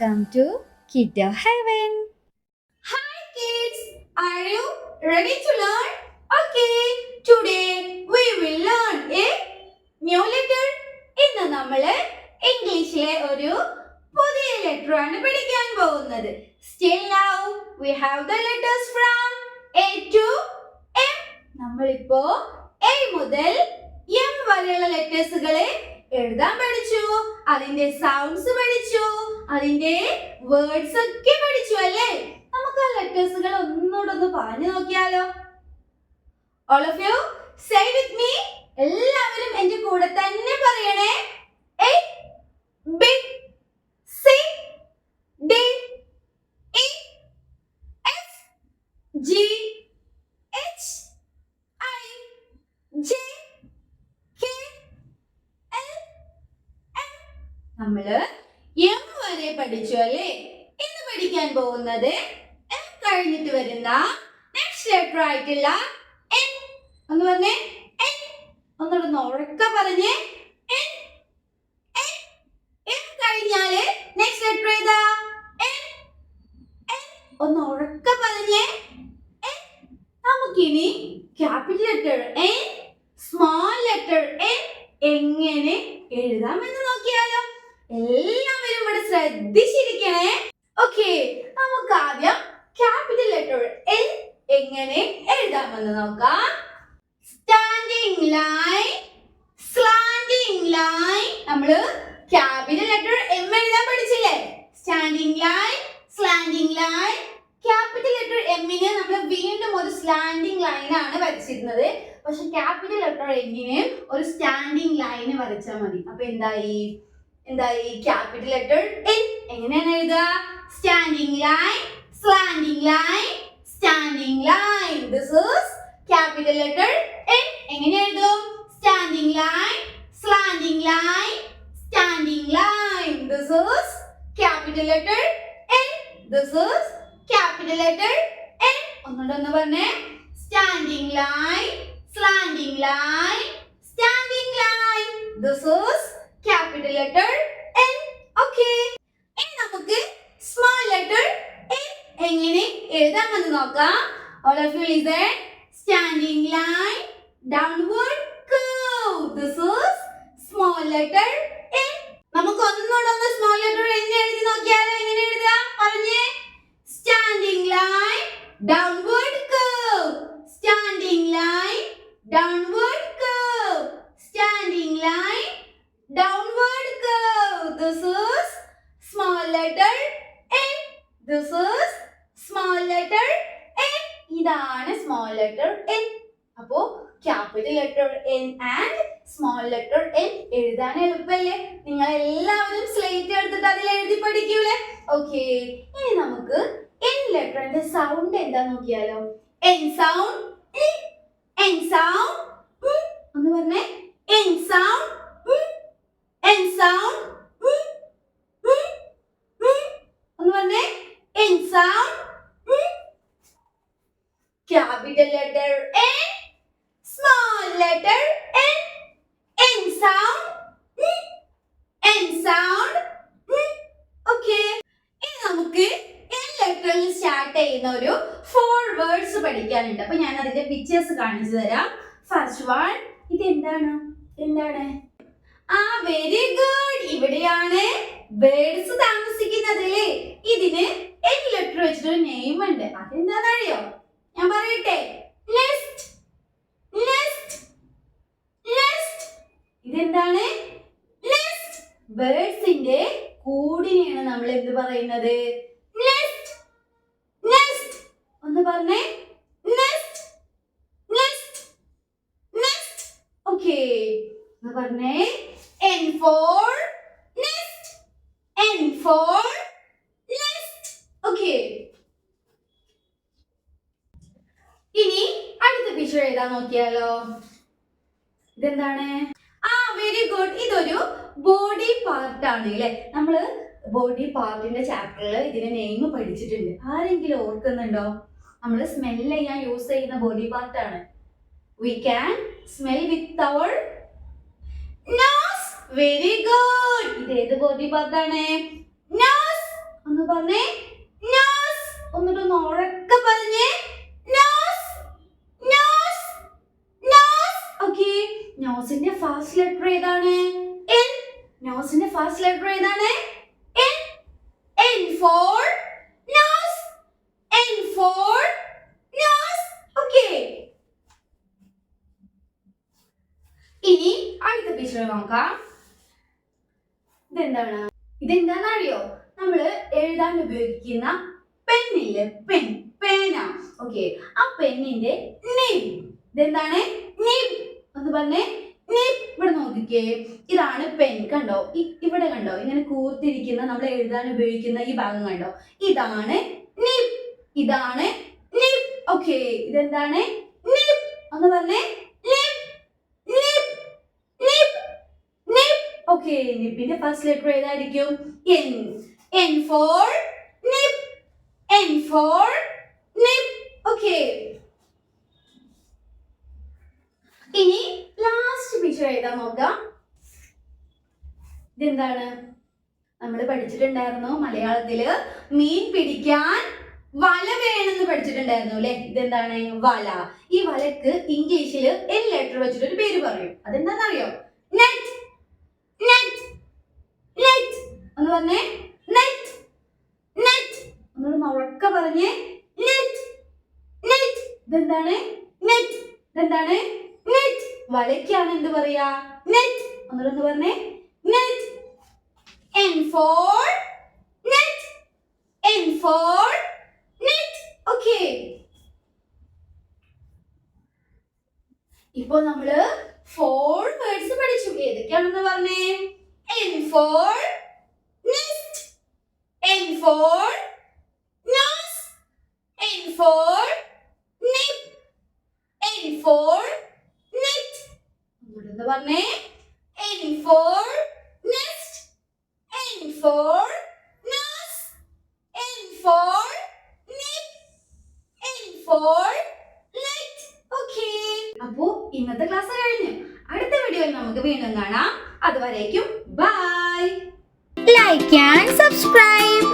welcome to Kiddo Heaven. Hi kids, are you ready to learn? Okay, today we will learn a new letter. ഇന്ന് നമ്മൾ ഇംഗ്ലീഷിലെ ഒരു പുതിയ letter ആണ് പഠിക്കാൻ പോകുന്നത്. Still now we have the letters from A to M. നമ്മൾ ഇപ്പോ A മുതൽ M വരെയുള്ള ലെറ്റേഴ്സുകളെ എഴുതാൻ പഠിച്ചു, അതിന്റെ സൗണ്ട്സ് പഠിച്ചു, അതിന്റെ വേർഡ്സ് ഒക്കെ പഠിച്ചു അല്ലേ? നമുക്ക് ആ ലെറ്റേഴ്സുകൾ ഒന്നുകൂടെ പറഞ്ഞു നോക്കിയാലോ? All of you say with me. എല്ലാവരും എന്റെ കൂടെ തന്നെ പറയണേ. A B C D E F G H I J K L M. നമ്മള് M വരെ പഠിച്ചു അല്ലേ? ഇന്ന് പഠിക്കാൻ പോകുന്നത് M കഴിഞ്ഞിട്ട് വരുന്ന നെക്സ്റ്റ് ലെറ്റർ ആയിട്ടുള്ള N. ഒന്ന് പറഞ്ഞേ, N. ഒന്നുകൂടെ ഉറക്കെ പറഞ്ഞേ, N. N. M കഴിഞ്ഞാല് നെക്സ്റ്റ് ലെറ്റർ ഏതാ? N. N. ഒന്ന് ഉറക്കെ പറഞ്ഞേ, N. നമുക്കിനി capital letter N, small letter N എങ്ങനെ എഴുതാമെന്ന് നോക്കിയാലോ? എല്ലാവരും ഇവിടെ ശ്രദ്ധിച്ചിരിക്കണേ. ഓക്കെ, നമുക്ക് ആദ്യം ക്യാപിറ്റൽ ലെറ്റർ L എങ്ങനെ എഴുതാമെന്ന് നോക്കാം. Standing line, slanting line. നമ്മള് ക്യാപിറ്റൽ ലെറ്റർ M എഴുതാൻ പഠിച്ചില്ലേ? Standing line, slanting line. Capital letter എമ്മിന് നമ്മൾ വീണ്ടും ഒരു സ്ലാൻഡിംഗ് ലൈൻ ആണ് വരച്ചിരുന്നത്. പക്ഷെ ക്യാപിറ്റൽ ലെറ്റർ എന്നിന് ഒരു സ്റ്റാൻഡിംഗ് ലൈൻ വരച്ചാൽ മതി. അപ്പൊ എന്തായി ക്യാപിറ്റൽ ലെറ്റർ N എങ്ങനെയാണ് എഴുതുക? Standing line, slanting line, standing line. This is capital letter N. എങ്ങനെ എഴുതും? Standing line, slanting line, standing line. This is capital letter N. This is capital letter N. ഒന്നുകൂടെ പറഞ്ഞേ. Standing line, slanting line, standing line. This is capital letter N. Okay, ഇനി നമുക്ക് small letter N എങ്ങനെ എഴുതാമെന്ന് നോക്കാം. All of you listen. Standing line, downward curve. This is small letter N. നമുക്ക് ഒന്നുകൂടെ small letter N എഴുതി നോക്കിയാലോ? എങ്ങനെ എഴുതാ പറഞ്ഞേ? Standing line, downward curve. Standing line, downward curve. Standing line, downward curve. This is small letter N. This is small letter N. ഇതാണ് small letter N. അപ്പോ capital letter N and small letter N എഴുതാൻ എളുപ്പല്ലേ? നിങ്ങൾ എല്ലാവരും slate എടുത്തിട്ട് അതിൽ എഴുതി പഠിക്കൂലേ? Okay, ഇനി നമുക്ക് N ലെറ്ററിന്റെ സൗണ്ട് എന്താ നോക്കിയാലോ? N sound, N sound. ഒന്ന് പറഞ്ഞേ, N സൗണ്ട്, N sound. ഒന്ന് പറഞ്ഞേ, N sound. Capital letter N, small letter N. N sound, N sound. Okay. ഇനി നമുക്ക് N ലെറ്ററിൽ സ്റ്റാർട്ട് ചെയ്യുന്ന ഒരു 4 വേർഡ്സ് പഠിക്കാനുണ്ട്. അപ്പൊ ഞാൻ അതിന്റെ പിക്ചേഴ്സ് കാണിച്ചു തരാം. ഫസ്റ്റ് വൺ, ഇത് എന്താണ്? Very good. ഇവിടെയാണ് ബേർഡ്സ് താമസിക്കുന്നത് അല്ലേ? ഇതിന് N ലെറ്റർ വെച്ചിട്ടൊരു നെയിം ഉണ്ട്. അതെന്താണെന്നറിയോ? ഞാൻ പറയട്ടെ. Nest, nest, nest. ഇതെന്താണ്? നെസ്റ്റ്. ബേർഡ്സിന്റെ കൂടിനെയാണ് നമ്മൾ എന്ത് പറയുന്നത്? Nest, nest. ഒന്ന് പറഞ്ഞേ, നെസ്റ്റ്, നെസ്റ്റ്, നെസ്റ്റ്. ഓക്കേ, ഒന്ന് പറഞ്ഞേ. N for nest. N for nest. Okay. ഇനി അടുത്ത പിക്ചർ എഴുതാൻ നോക്കിയാലോ? ഇതെന്താണ്? Very good. ഇതൊരു ബോഡി പാർട്ട് ആണ് അല്ലേ? നമ്മള് ബോഡി പാർട്ടിന്റെ ചാപ്റ്ററിൽ ഇതിന്റെ നെയിം പഠിച്ചിട്ടുണ്ട്. ആരെങ്കിലും ഓർക്കുന്നുണ്ടോ? നമ്മൾ സ്മെൽ ചെയ്യാൻ യൂസ് ചെയ്യുന്ന ബോഡി പാർട്ട് ആണ്. We can smell with our nose. Very good. ഇത് ഏത് ബോഡി പാർട്ട് ആണ്? Nose. ഒന്ന് പറഞ്ഞേ nose. ഒന്നിട്ടൊന്ന് ഉറക്കെ പറഞ്ഞേ nose, nose, nose. Okay. നോസിന്റെ ഫസ്റ്റ് ലെറ്റർ ഏതാണ്? N. നോസിന്റെ ഫസ്റ്റ് ലെറ്റർ ഏതാണ്? N. N for nose. N for nose. Okay. ഇനി അടുത്ത പിക്ചർ നോക്കാം. ഇതെന്താണെന്ന് അറിയോ? നമ്മള് എഴുതാൻ ഉപയോഗിക്കുന്ന പെന്നില്ലേ, പേന. ഓക്കെ, ആ പെന്നിന്റെ നിബ്. ഇതെന്താണ്? നിബ്. ഒന്ന് പറഞ്ഞേ നിബ്. ഇവിടെ നോക്കിക്കേ, ഇതാണ് പെൻ. കണ്ടോ? ഇവിടെ കണ്ടോ? ഇങ്ങനെ കൂർത്തിരിക്കുന്ന നമ്മൾ എഴുതാൻ ഉപയോഗിക്കുന്ന ഈ ഭാഗം കണ്ടോ? ഇതാണ് നിബ്. ഇതാണ് നിബ്. ഓക്കെ, ഇതെന്താണ്? നിബ്. ഒന്ന് പറഞ്ഞേ nib, nib, nib, nib. Okay, നിബിന്റെ ഫസ്റ്റ് ലെറ്റർ ഏതായിരിക്കും? N. N for nib. N for nib. Okay. ഇനി ലാസ്റ്റ് പിക്ചർ എഴുതാൻ നോക്കാം. ഇതെന്താണ്? നമ്മൾ പഠിച്ചിട്ടുണ്ടായിരുന്നു മലയാളത്തില് മീൻ പിടിക്കാൻ വല വേണമെന്ന് പഠിച്ചിട്ടുണ്ടായിരുന്നു അല്ലെ? ഇതെന്താണ്? വല. ഈ വലക്ക് ഇംഗ്ലീഷിൽ L ലെറ്റർ വെച്ചിട്ട് ഒരു പേര് പറയും. അതെന്താണെന്നറിയോ? Net, net, net. ഒന്ന് പറഞ്ഞേ നെറ്റ്, നെറ്റ്. ഒന്നുകൂടെ ഉറക്കെ പറഞ്ഞേ നെറ്റ്, നെറ്റ്. ഇതെന്താണ്? നെറ്റ്. ഇതെന്താണ്? നെറ്റ്. വലയ്ക്കാണ് എന്ത് പറയാ? നെറ്റ്. ഒന്നുകൂടെ പറഞ്ഞേ net. N for net. N for net. Okay. ഇപ്പോൾ നമ്മള് 4 words പഠിച്ചു. ഏതൊക്കെയാണെന്ന് പറഞ്ഞേ? N for nest. N for nose. N for nib. N for net. ഒന്നുകൂടെ പറഞ്ഞേ N for nest. N for nose. N for nib. N for net. Okay. അപ്പോൾ ഇന്നത്തെ class കഴിഞ്ഞു. അടുത്ത വീഡിയോയിൽ നമുക്ക് വീണ്ടും കാണാം. അതുവരേക്കും ബൈ. Like and subscribe.